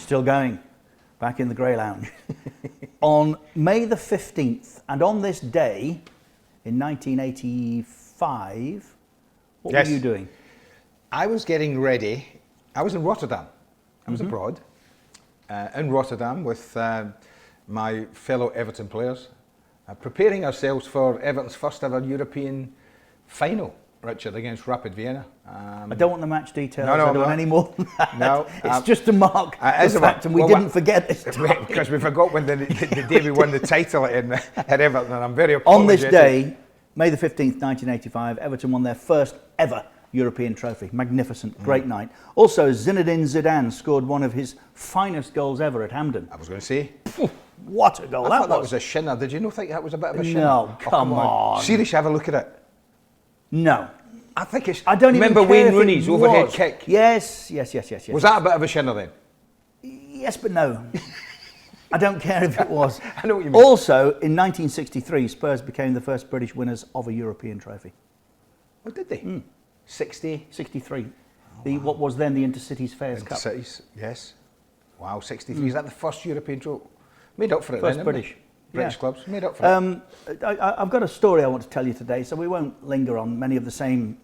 Still going, back in the Grey Lounge. On May the 15th, and on this day, in 1985, what were you doing? I was getting ready. I was in Rotterdam. I was abroad, in Rotterdam with my fellow Everton players, preparing ourselves for Everton's first ever European final, Richard, against Rapid Vienna. I don't want the match details. No, I don't want any more than that. No, it's just a mark the fact, and we didn't forget this time. Because we forgot when the day we won the title at Everton, and I'm very apologetic. On this day, May the 15th, 1985, Everton won their first ever European trophy. Magnificent, great night. Also, Zinedine Zidane scored one of his finest goals ever at Hampden. I was going to say. What a goal I thought that was a shinner. Did you not think that was a bit of a shinner? No, come on. Seriously, have a look at it. No. I think it's... I don't even remember care Wayne if Rooney's it overhead was. kick? Yes. Was that a bit of a shinner then? Yes, but no. I don't care if it was. I know what you mean. Also, in 1963, Spurs became the first British winners of a European trophy. Oh, did they? 63. What was then the Intercities Fairs Cup. Intercities, yes. Wow, 63. Is that the first European trophy? Made up for it first then, British. British clubs, made up for it. I've got a story I want to tell you today, so we won't linger on many of the same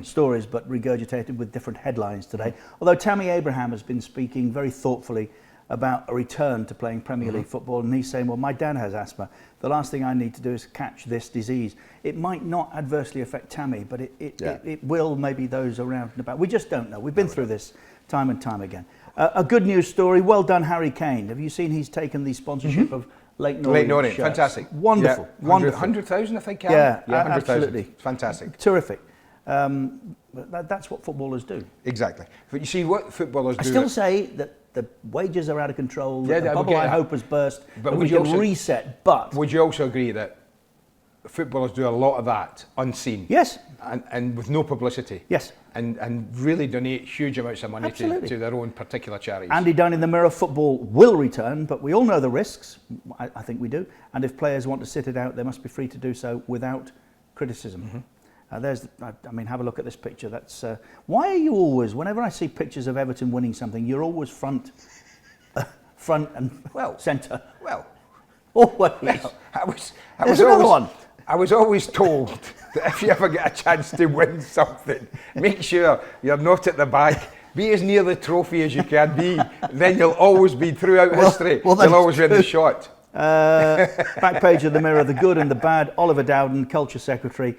stories, but regurgitated with different headlines today. Although Tammy Abraham has been speaking very thoughtfully about a return to playing Premier League football, and he's saying, well, my dad has asthma. The last thing I need to do is catch this disease. It might not adversely affect Tammy, but it will maybe those around and about. We just don't know. We've been through this time and time again. A good news story. Well done, Harry Kane. Have you seen he's taken the sponsorship of Leyton Orient shirts? Fantastic. Wonderful. Yeah. Wonderful. 100,000, I think. Yeah, 100,000. absolutely. Fantastic. Terrific. That's what footballers do. Exactly. But you see what footballers do. I still say that the wages are out of control, the bubble I hope has burst, but we can reset. But would you also agree that footballers do a lot of that unseen? Yes. And with no publicity? Yes. And really donate huge amounts of money to their own particular charities. Andy Dunn in the Mirror, football will return, but we all know the risks. I think we do. And if players want to sit it out, they must be free to do so without criticism. I mean, have a look at this picture. That's why are you always, whenever I see pictures of Everton winning something, you're always front and centre. Well, always. I was always told that if you ever get a chance to win something, make sure you're not at the back. Be as near the trophy as you can be. Then you'll always be throughout history. You'll always be in the shot. Back page of the Mirror, the good and the bad. Oliver Dowden, Culture Secretary.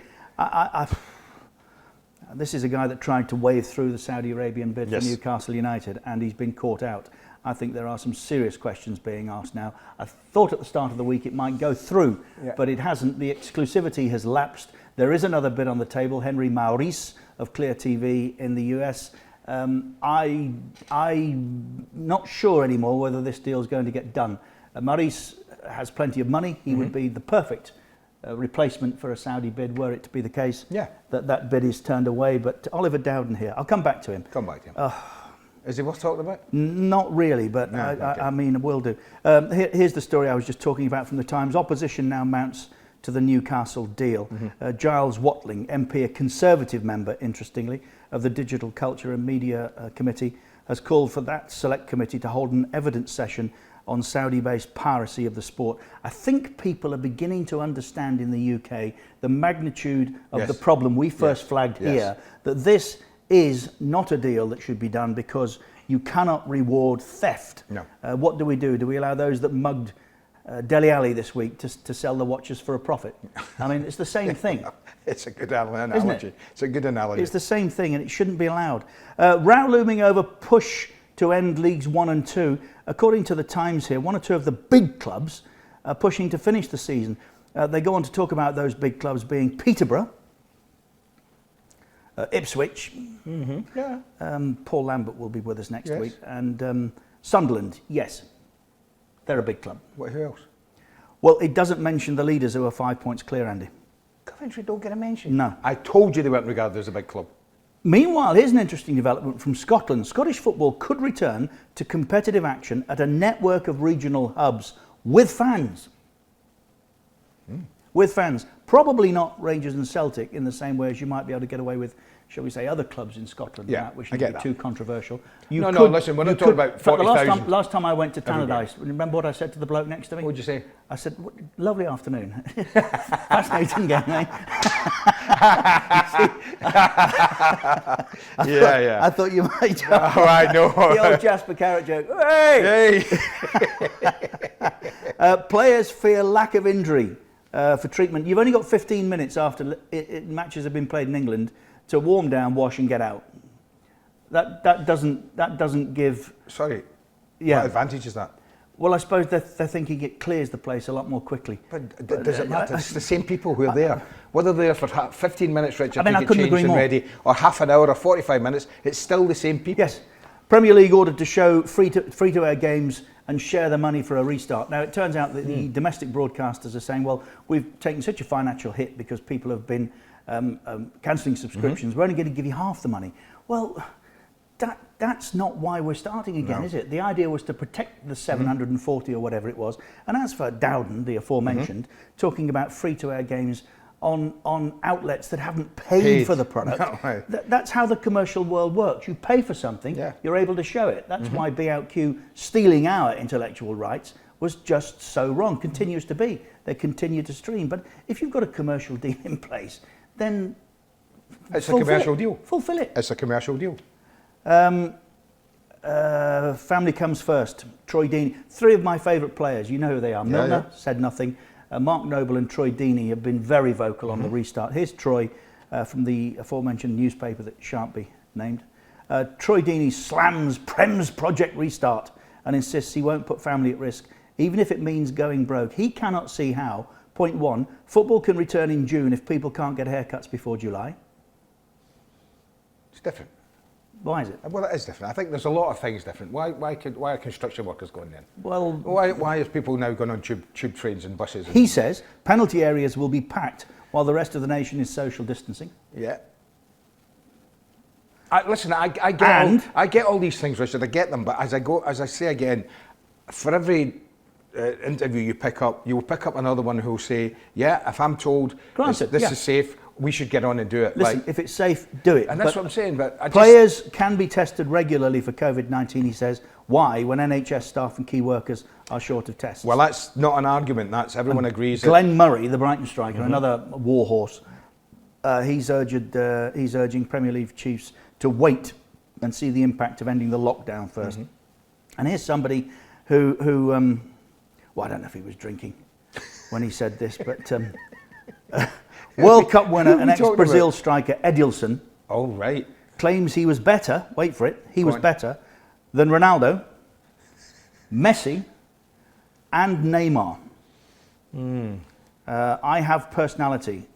This is a guy that tried to wave through the Saudi Arabian bid for Newcastle United, and he's been caught out. I think there are some serious questions being asked now. I thought at the start of the week it might go through, but it hasn't. The exclusivity has lapsed. There is another bid on the table, Henry Maurice of Clear TV in the US. I'm not sure anymore whether this deal is going to get done. Maurice has plenty of money. He would be the perfect replacement for a Saudi bid, were it to be the case that bid is turned away. But Oliver Dowden here, I'll come back to him. Is he worth talking about? Not really, but no, I mean, will do. Here's the story I was just talking about from the Times. Opposition now mounts to the Newcastle deal. Giles Watling, MP, a Conservative member, interestingly, of the Digital Culture and Media Committee, has called for that select committee to hold an evidence session on Saudi-based piracy of the sport. I think people are beginning to understand in the UK the magnitude of the problem we first flagged here, that this is not a deal that should be done because you cannot reward theft. No. What do? Do we allow those that mugged Dele Alli this week to sell the watches for a profit? I mean, it's the same thing. It's a good analogy. It's a good analogy. It's the same thing, and it shouldn't be allowed. Row looming over push to end Leagues 1 and 2. According to the Times here, one or two of the big clubs are pushing to finish the season. They go on to talk about those big clubs being Peterborough, Ipswich, Paul Lambert will be with us next week, and Sunderland. Yes, they're a big club. Who else? Well, it doesn't mention the leaders who are 5 points clear, Andy. Coventry don't get a mention. No. I told you they weren't regarded as a big club. Meanwhile, here's an interesting development from Scotland. Scottish football could return to competitive action at a network of regional hubs with fans. With fans. Probably not Rangers and Celtic in the same way as you might be able to get away with shall we say, other clubs in Scotland, Yeah, that, which I would get be that. too controversial. No, listen, we're not talking about in fact, the 40,000. last time I went to Everybody. Tannadice, remember what I said to the bloke next to me? What would you say? I said, lovely afternoon. Fascinating game, eh? Yeah. I thought you might. Oh, I know. The old Jasper Carrot joke. Hey! Players fear lack of injury for treatment. You've only got 15 minutes after matches have been played in England to warm down, wash, and get out. That doesn't give. Sorry. Yeah. What advantage is that? Well, I suppose they're thinking it clears the place a lot more quickly. But does it matter? It's the same people who are there. Whether they're there for 15 minutes, Richard, I to get changed and ready, or half an hour or 45 minutes, it's still the same people. Yes. Premier League ordered to show free-to-air games and share the money for a restart. Now, it turns out that the domestic broadcasters are saying, well, we've taken such a financial hit because people have been cancelling subscriptions. We're only going to give you half the money. Well, that's not why we're starting again, is it? The idea was to protect the 740 or whatever it was. And as for Dowden, the aforementioned, talking about free-to-air games on outlets that haven't paid for the product, No, right. that's how the commercial world works. You pay for something, you're able to show it. That's why BOQ stealing our intellectual rights was just so wrong, continues to be. They continue to stream. But if you've got a commercial deal in place, then It's a commercial deal. Fulfill it. It's a commercial deal. Family comes first. Troy Deeney. Three of my favourite players. You know who they are. Milner said nothing. Mark Noble and Troy Deeney have been very vocal on the restart. Here's Troy from the aforementioned newspaper that shan't be named. Troy Deeney slams Prem's project restart and insists he won't put family at risk, even if it means going broke. He cannot see how, point one, football can return in June if people can't get haircuts before July. It's different. Why is it? Well, it is different. I think there's a lot of things different. Why are construction workers going in? Well, why is people now going on tube trains and buses? He says penalty areas will be packed while the rest of the nation is social distancing. Yeah. Listen, I get all these things, Richard. I get them, but as I say again, for every interview you pick up, you will pick up another one who will say, "Yeah, if I'm told this is safe, we should get on and do it." Listen, if it's safe, do it. And that's what I'm saying. But players can be tested regularly for COVID-19, he says. Why, when NHS staff and key workers are short of tests? Well, that's not an argument. That's everyone agrees. Glenn Murray, the Brighton striker, another warhorse, he's urging Premier League chiefs to wait and see the impact of ending the lockdown first. And here's somebody who well, I don't know if he was drinking when he said this, but World Cup winner and ex-Brazil striker Edilson claims he was better, wait for it, he was better than Ronaldo, Messi and Neymar. I have personality.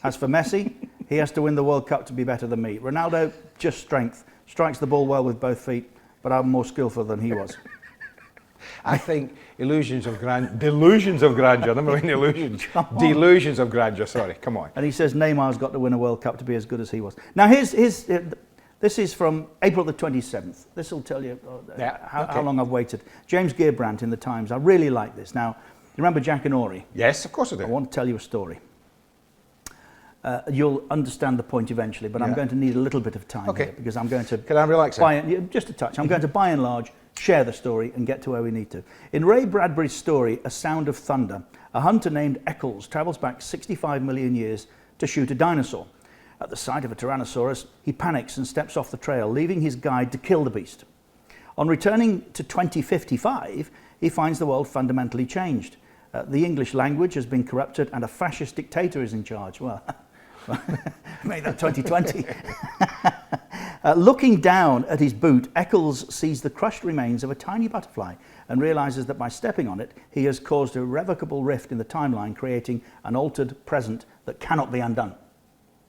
As for Messi, he has to win the World Cup to be better than me. Ronaldo, just strength, strikes the ball well with both feet, but I'm more skillful than he was. I think delusions of grandeur, never mind illusions. Delusions of grandeur, sorry, come on. And he says Neymar's got to win a World Cup to be as good as he was. Now, this is from April the 27th. This will tell you how long I've waited. James Gearbrandt in the Times. I really like this. Now, you remember Jack and Ori? Yes, of course I do. I want to tell you a story. You'll understand the point eventually, but I'm going to need a little bit of time here because I'm going to... Can I relax? Just a touch. I'm going to, by and large, share the story and get to where we need to. In Ray Bradbury's story, A Sound of Thunder, a hunter named Eccles travels back 65 million years to shoot a dinosaur. At the sight of a Tyrannosaurus, he panics and steps off the trail, leaving his guide to kill the beast. On returning to 2055, he finds the world fundamentally changed. The English language has been corrupted and a fascist dictator is in charge. Well, made that 2020. Looking down at his boot, Eccles sees the crushed remains of a tiny butterfly and realises that by stepping on it, he has caused an irrevocable rift in the timeline, creating an altered present that cannot be undone.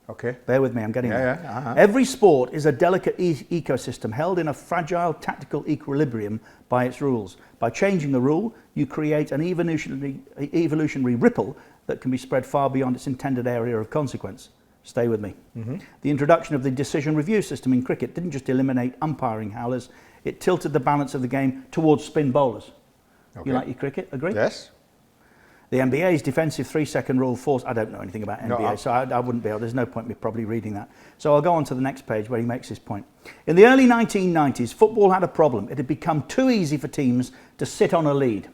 Okay. Bear with me, I'm getting there. Every sport is a delicate ecosystem held in a fragile tactical equilibrium by its rules. By changing the rule, you create an evolutionary ripple that can be spread far beyond its intended area of consequence. Stay with me. The introduction of the decision review system in cricket didn't just eliminate umpiring howlers, it tilted the balance of the game towards spin bowlers. You like your cricket? Agree? Yes. The NBA's defensive 3-second rule forced. I don't know anything about NBA, so I wouldn't be able. There's no point me probably reading that. So I'll go on to the next page where he makes his point. In the early 1990s, football had a problem. It had become too easy for teams to sit on a lead,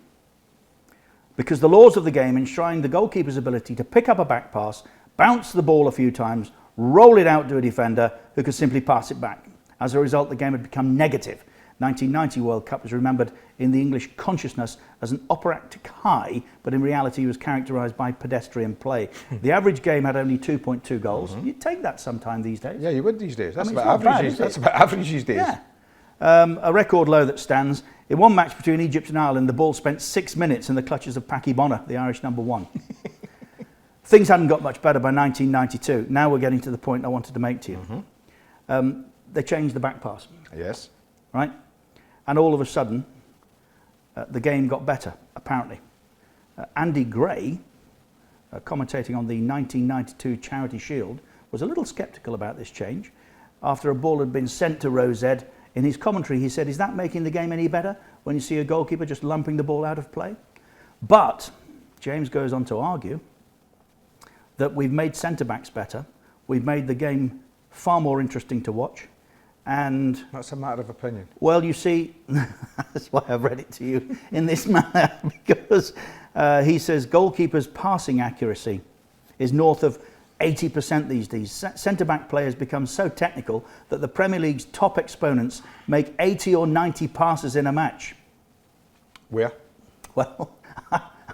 because the laws of the game enshrined the goalkeeper's ability to pick up a back pass, bounce the ball a few times, roll it out to a defender who could simply pass it back. As a result, the game had become negative. 1990 World Cup was remembered in the English consciousness as an operatic high, but in reality was characterised by pedestrian play. The average game had only 2.2 goals. You'd take that sometime these days. Yeah, you would these days. That's I mean, about average. That's about average these days. Yeah. A record low that stands. In one match between Egypt and Ireland, the ball spent 6 minutes in the clutches of Packy Bonner, the Irish number 1. Things hadn't got much better by 1992. Now we're getting to the point I wanted to make to you. They changed the back pass. Yes. Right? And all of a sudden, the game got better, apparently. Andy Gray, commentating on the 1992 Charity Shield, was a little sceptical about this change. After a ball had been sent to Rosed, in his commentary he said, "Is that making the game any better when you see a goalkeeper just lumping the ball out of play?" But James goes on to argue that we've made centre-backs better, we've made the game far more interesting to watch, and... That's a matter of opinion. Well, you see, that's why I've read it to you in this manner, because he says goalkeepers' passing accuracy is north of 80% these days. Centre-back players become so technical that the Premier League's top exponents make 80 or 90 passes in a match. Where? Well,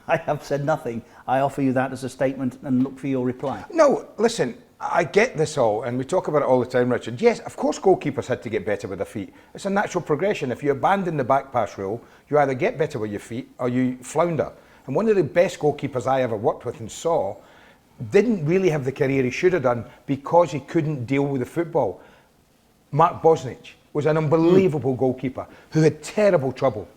I have said nothing. I offer you that as a statement and look for your reply. No, listen, I get this all, and we talk about it all the time, Richard. Yes, of course goalkeepers had to get better with their feet. It's a natural progression. If you abandon the back pass rule, you either get better with your feet or you flounder. And one of the best goalkeepers I ever worked with and saw didn't really have the career he should have done because he couldn't deal with the football. Mark Bosnich was an unbelievable goalkeeper who had terrible trouble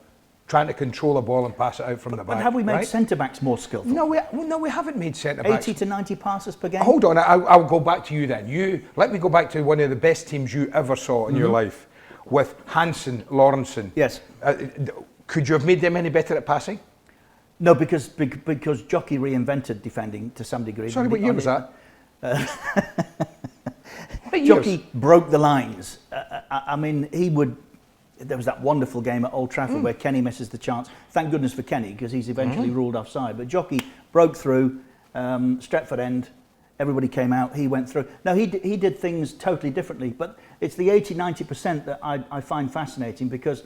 trying to control a ball and pass it out from the back. But have we made centre-backs more skillful? No, we haven't made centre-backs. 80 to 90 passes per game? Hold on, I'll go back to you then. Let me go back to one of the best teams you ever saw in your life, with Hansen, Lawrenson. Yes. Could you have made them any better at passing? No, because Jockey reinvented defending to some degree. Sorry, what year was that? Jockey broke the lines. I mean, he would... There was that wonderful game at Old Trafford where Kenny misses the chance. Thank goodness for Kenny, because he's eventually ruled offside. But Jockey broke through, Stretford end, everybody came out, he went through. No, he did things totally differently, but it's the 80-90% that I find fascinating, because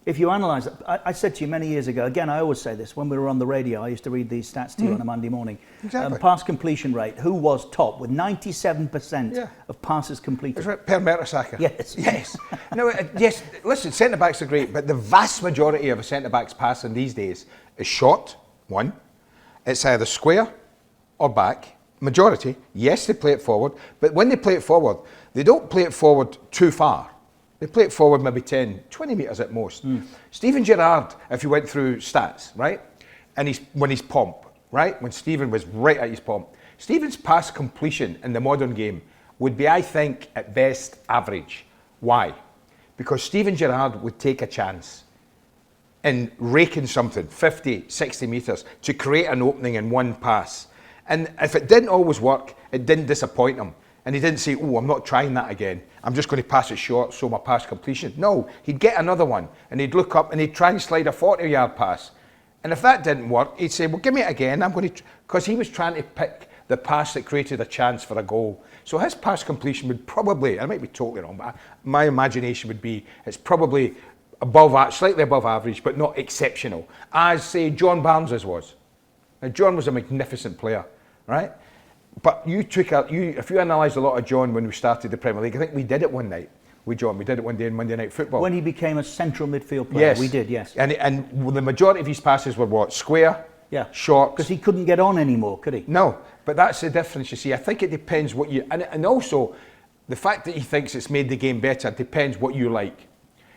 if you analyse it, I said to you many years ago, again, I always say this, when we were on the radio, I used to read these stats to you on a Monday morning. Exactly. Pass completion rate, who was top with 97% of passes completed? That's right, per Mertesacker. Yes. Yes. No, yes, listen, centre-backs are great, but the vast majority of a centre-back's passing these days is short, one. It's either square or back. Majority, yes, they play it forward, but when they play it forward, they don't play it forward too far. They play it forward maybe 10, 20 metres at most. Steven Gerrard, if you went through stats, right? And when he's pomp, right? When Steven was right at his pomp. Steven's pass completion in the modern game would be, I think, at best average. Why? Because Steven Gerrard would take a chance in raking something, 50, 60 metres, to create an opening in one pass. And if it didn't always work, it didn't disappoint him. And he didn't say, "Oh, I'm not trying that again. I'm just going to pass it short, so my pass completion." No, he'd get another one, and he'd look up and he'd try and slide a 40-yard pass. And if that didn't work, he'd say, "Well, give me it again. I'm going to," because he was trying to pick the pass that created a chance for a goal. So his pass completion would probably, I might be totally wrong, but my imagination would be it's probably slightly above average, but not exceptional, as say John Barnes's was. Now, John was a magnificent player, right? But if you analysed a lot of John when we started the Premier League, I think we did it one night with John. We did it one day in Monday Night Football. When he became a central midfield player, yes. We did, yes. And the majority of his passes were what? Square, short. Because he couldn't get on anymore, could he? No, but that's the difference, you see. I think it depends what you... And also, the fact that he thinks it's made the game better depends what you like.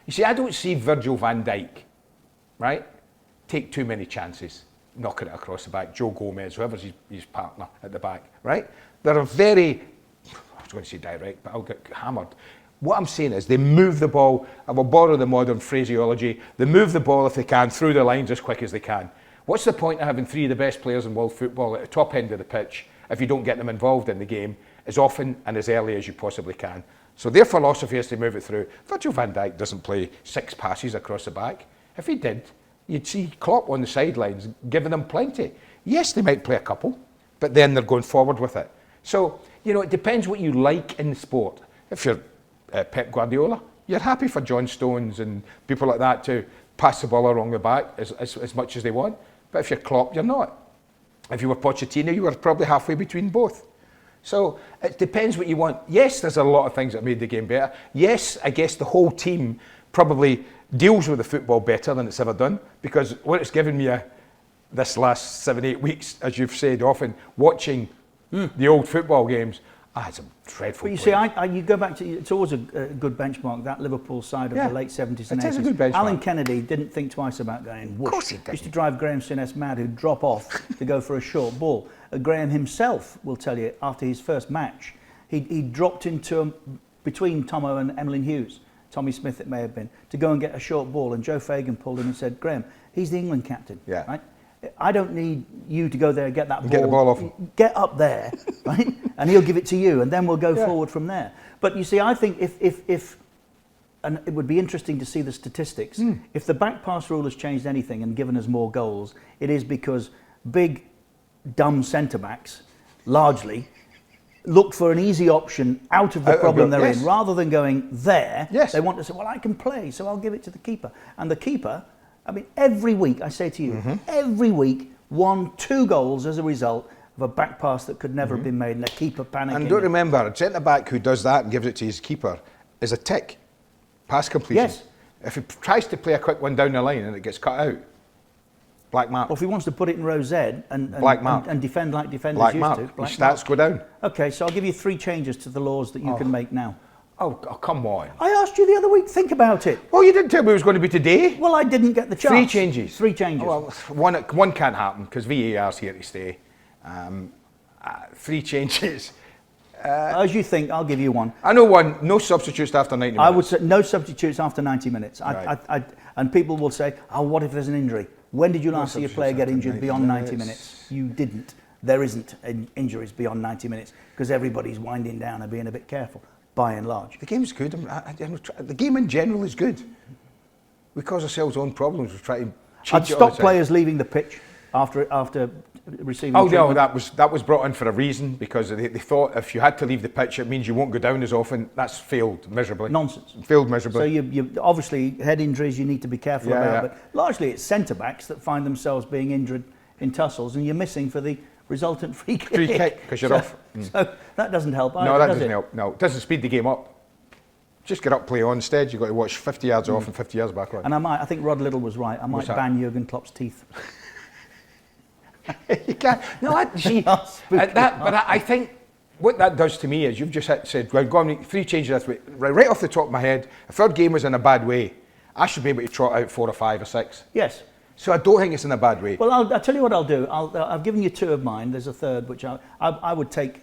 You see, I don't see Virgil van Dijk, right, take too many chances. Knocking it across the back, Joe Gomez, whoever's his partner at the back, right? They're very, I was going to say direct, but I'll get hammered. What I'm saying is they move the ball, I will borrow the modern phraseology, they move the ball if they can through the lines as quick as they can. What's the point of having 3 of the best players in world football at the top end of the pitch if you don't get them involved in the game as often and as early as you possibly can? So their philosophy is to move it through. Virgil van Dijk doesn't play 6 passes across the back. If he did, you'd see Klopp on the sidelines giving them plenty. Yes, they might play a couple, but then they're going forward with it. So, you know, it depends what you like in the sport. If you're Pep Guardiola, you're happy for John Stones and people like that to pass the ball along the back as much as they want. But if you're Klopp, you're not. If you were Pochettino, you were probably halfway between both. So it depends what you want. Yes, there's a lot of things that made the game better. Yes, I guess the whole team probably deals with the football better than it's ever done, because what it's given me this last 7-8 weeks, as you've said often, watching the old football games, it's a dreadful. But you see, you go back to, it's always a good benchmark, that Liverpool side of the late 70s and 80s. It is a good benchmark. Alan Kennedy didn't think twice about going whoosh. Of course he didn't. Used to drive Graham Souness mad, who'd drop off to go for a short ball. Graham himself will tell you, after his first match, he dropped into between Tomo and Emlyn Hughes, Tommy Smith it may have been, to go and get a short ball, and Joe Fagan pulled him and said, Graham, he's the England captain, right? I don't need you to go there and get that ball. Get the ball off him. Get up there, right? And he'll give it to you, and then we'll go forward from there. But you see, I think if and it would be interesting to see the statistics. If the back pass rule has changed anything and given us more goals, it is because big, dumb centre-backs, largely, look for an easy option out of the problem they're in. Rather than going there, they want to say, well, I can play, so I'll give it to the keeper. And the keeper, I mean, every week, I say to you, every week, 1-2 goals as a result of a back pass that could never have been made and a keeper panicking. And don't remember, a centre-back who does that and gives it to his keeper is a tick. Pass completion. Yes. If he tries to play a quick one down the line and it gets cut out, black mark. Or if he wants to put it in row Z and defend like defenders black used mark. to. His stats go down. Okay, so I'll give you 3 changes to the laws that you can make now. Oh, come on. I asked you the other week, think about it. Well, you didn't tell me it was going to be today. Well, I didn't get the chance. 3 changes. 3 changes. Oh, well, one can't happen because VAR's here to stay. 3 changes. As you think, I'll give you 1. I know 1. No substitutes after 90 minutes. I would say no substitutes after 90 minutes. Right. And people will say, oh, what if there's an injury? When did you last see a player get injured beyond 90 minutes? You didn't. There isn't injuries beyond 90 minutes because everybody's winding down and being a bit careful, by and large. The game's good. The game in general is good. We cause ourselves own problems. We try to I'd stop players leaving the pitch after receiving treatment. No, that was brought in for a reason, because they thought if you had to leave the pitch, it means you won't go down as often. That's failed miserably. Nonsense. Failed miserably. So you obviously, head injuries you need to be careful about, but largely it's centre-backs that find themselves being injured in tussles, and you're missing for the resultant free kick. Free kick, because you're off. So that doesn't help either, No, that doesn't help. No, it doesn't speed the game up. Just get up, play on. Instead, you've got to watch 50 yards off and 50 yards back on. And I think Rod Little was right. I might ban Jurgen Klopp's teeth. You can't. No, I think what that does to me is, you've just said, well, go on, 3 changes this week. Right off the top of my head, if our game was in a bad way, I should be able to trot out 4 or 5 or 6. Yes. So I don't think it's in a bad way. Well, I'll tell you what I'll do. I've given you 2 of mine. There's a third, which I would take.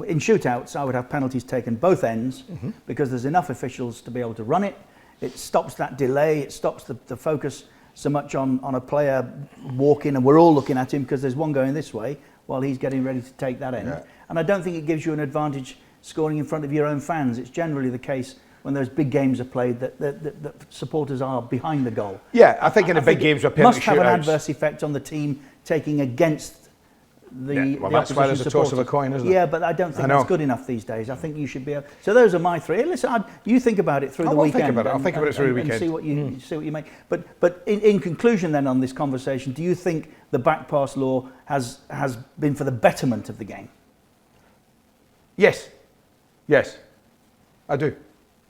In shootouts, I would have penalties taken both ends, because there's enough officials to be able to run it. It stops that delay. It stops the focus so much on a player walking, and we're all looking at him because there's one going this way while he's getting ready to take that end. Yeah. And I don't think it gives you an advantage scoring in front of your own fans. It's generally the case when those big games are played that supporters are behind the goal. Yeah, I think in the big games where penalty shootouts must have an adverse effect on the team taking against the that's why there's a toss of a coin, isn't it? Yeah, but I don't think that's good enough these days. I think you should be able. So those are my 3. Listen, you think about it through the weekend. I'll think about it through the weekend. And see what you make. But in conclusion, then, on this conversation, do you think the back pass law has been for the betterment of the game? Yes, I do.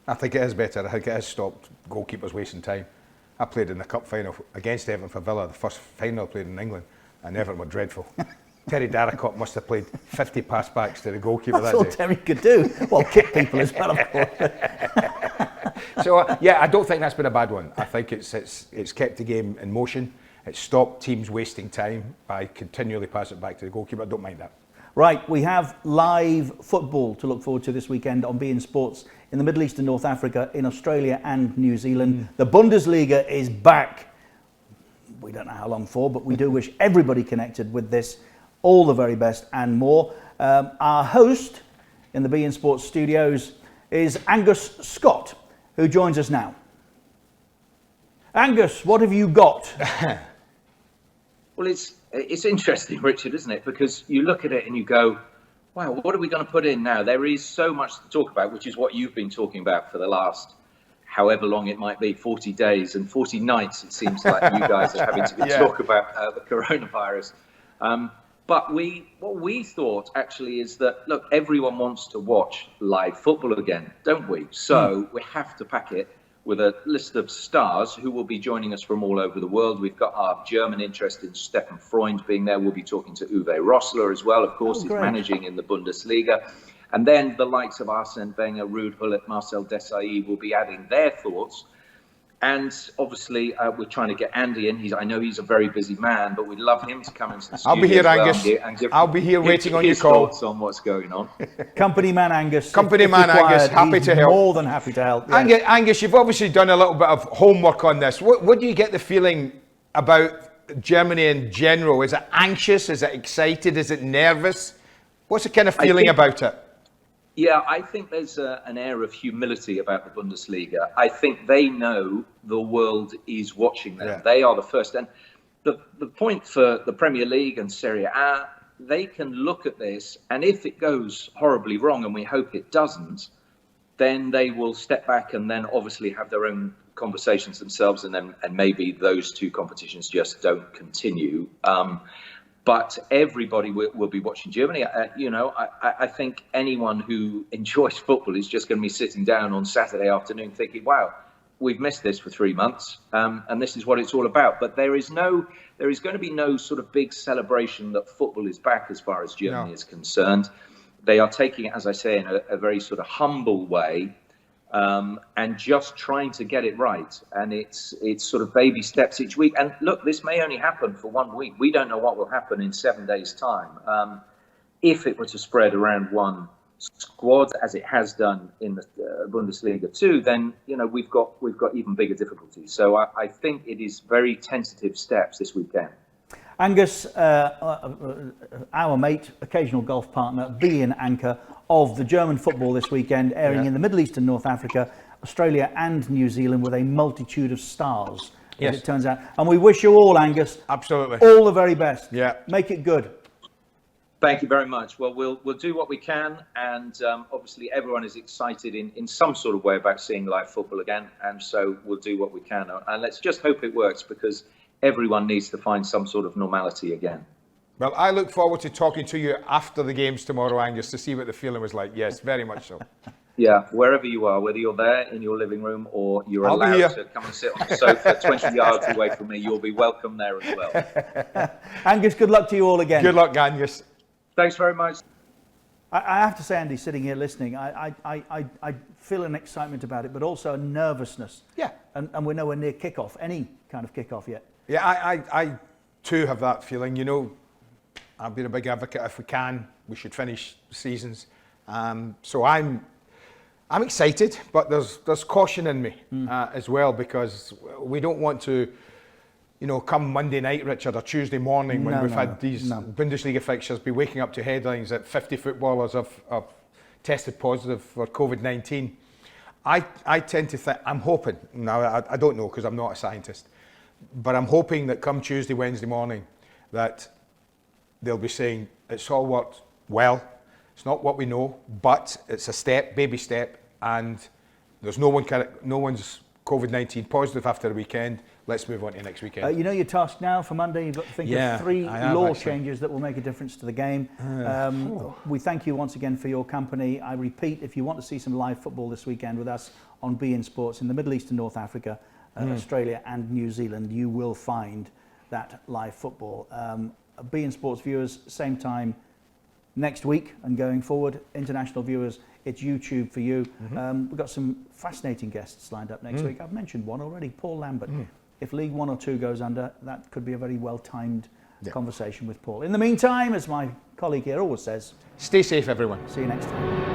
I think it is better. I think it has stopped goalkeepers wasting time. I played in the cup final against Everton for Villa, the first final I played in England, and Everton were dreadful. Terry Darracott must have played 50 pass backs to the goalkeeper that day. That's all Terry could do. Well, kick people as well, of course. So, I don't think that's been a bad one. I think it's kept the game in motion. It's stopped teams wasting time by continually passing it back to the goalkeeper. I don't mind that. Right, we have live football to look forward to this weekend on beIN Sports in the Middle East and North Africa, in Australia and New Zealand. The Bundesliga is back. we don't know how long for, but we do wish everybody connected with this all the very best and more. Our host in the beIN Sports studios is Angus Scott, who joins us now. Angus, what have you got? Well, it's interesting, Richard, isn't it? Because you look at it and you go, wow, what are we going to put in now? There is so much to talk about, which is what you've been talking about for the last however long it might be, 40 days and 40 nights, it seems like you guys are having to talk about the coronavirus. But what we thought actually is that, look, everyone wants to watch live football again, don't we? So we have to pack it with a list of stars who will be joining us from all over the world. We've got our German interest in Stefan Freund being there. We'll be talking to Uwe Rosler as well. Of course, he's managing in the Bundesliga. And then the likes of Arsene Wenger, Ruud Gullit, Marcel Desailly will be adding their thoughts. And obviously, we're trying to get Andy in. I know he's a very busy man, but we'd love him to come into the studio. I'll be here, Angus. And give I'll be here waiting on your his call. thoughts on what's going on. Company man Angus. Company man Angus, happy to help. More than happy to help. Yeah. Angus, you've obviously done a little bit of homework on this. What do you get the feeling about Germany in general? Is it anxious? Is it excited? Is it nervous? What's the kind of feeling about it? Yeah, I think there's an air of humility about the Bundesliga. I think they know the world is watching them. Yeah. They are the first. And the point for the Premier League and Serie A, they can look at this, and if it goes horribly wrong, and we hope it doesn't, then they will step back and then obviously have their own conversations themselves, and maybe those two competitions just don't continue. But everybody will be watching Germany. I think anyone who enjoys football is just going to be sitting down on Saturday afternoon thinking, wow, we've missed this for 3 months, and this is what it's all about. But there is going to be no sort of big celebration that football is back as far as Germany is concerned. They are taking it, as I say, in a very sort of humble way, and just trying to get it right. And it's sort of baby steps each week. And look, this may only happen for 1 week. We don't know what will happen in 7 days' time. If it were to spread around one squad, as it has done in the Bundesliga too, then we've got even bigger difficulties. So I think it is very tentative steps this weekend. Angus, our mate, occasional golf partner, beIN anchor of the German football this weekend, airing in the Middle East and North Africa, Australia and New Zealand with a multitude of stars, as it turns out. And we wish you all, Angus, absolutely all the very best. Yeah. Make it good. Thank you very much. Well, we'll do what we can, and obviously everyone is excited in some sort of way about seeing live football again, and so we'll do what we can. And let's just hope it works, because everyone needs to find some sort of normality again. Well, I look forward to talking to you after the games tomorrow, Angus, to see what the feeling was like. Yes, very much so. Yeah, wherever you are, whether you're there in your living room or you're allowed to come and sit on the sofa 20 yards away from me, you'll be welcome there as well. Angus, good luck to you all again. Good luck, Angus. Thanks very much. I have to say, Andy, sitting here listening, I feel an excitement about it, but also a nervousness. Yeah. And we're nowhere near kickoff, any kind of kickoff yet. Yeah, I too have that feeling. I've been a big advocate. If we can, we should finish seasons. So I'm excited, but there's caution in me as well, because we don't want to, come Monday night, Richard, or Tuesday morning when we've had these Bundesliga fixtures, be waking up to headlines that 50 footballers have tested positive for COVID-19. I tend to think, I'm hoping, now I don't know because I'm not a scientist, but I'm hoping that come Tuesday, Wednesday morning, that they'll be saying it's all worked well. It's not what we know, but it's a step, baby step, and there's no one's COVID-19 positive after the weekend. Let's move on to next weekend. Your task now for Monday, you've got to think of 3 law changes that will make a difference to the game. We thank you once again for your company. I repeat, if you want to see some live football this weekend with us on beIN Sports in the Middle East and North Africa, Australia and New Zealand, you will find that live football. beIN Sports viewers, same time next week and going forward. International viewers, it's YouTube for you. We've got some fascinating guests lined up next week. I've mentioned one already, Paul Lambert. If League 1 or 2 goes under, that could be a very well-timed conversation with Paul. In the meantime, as my colleague here always says, stay safe, everyone. See you next time.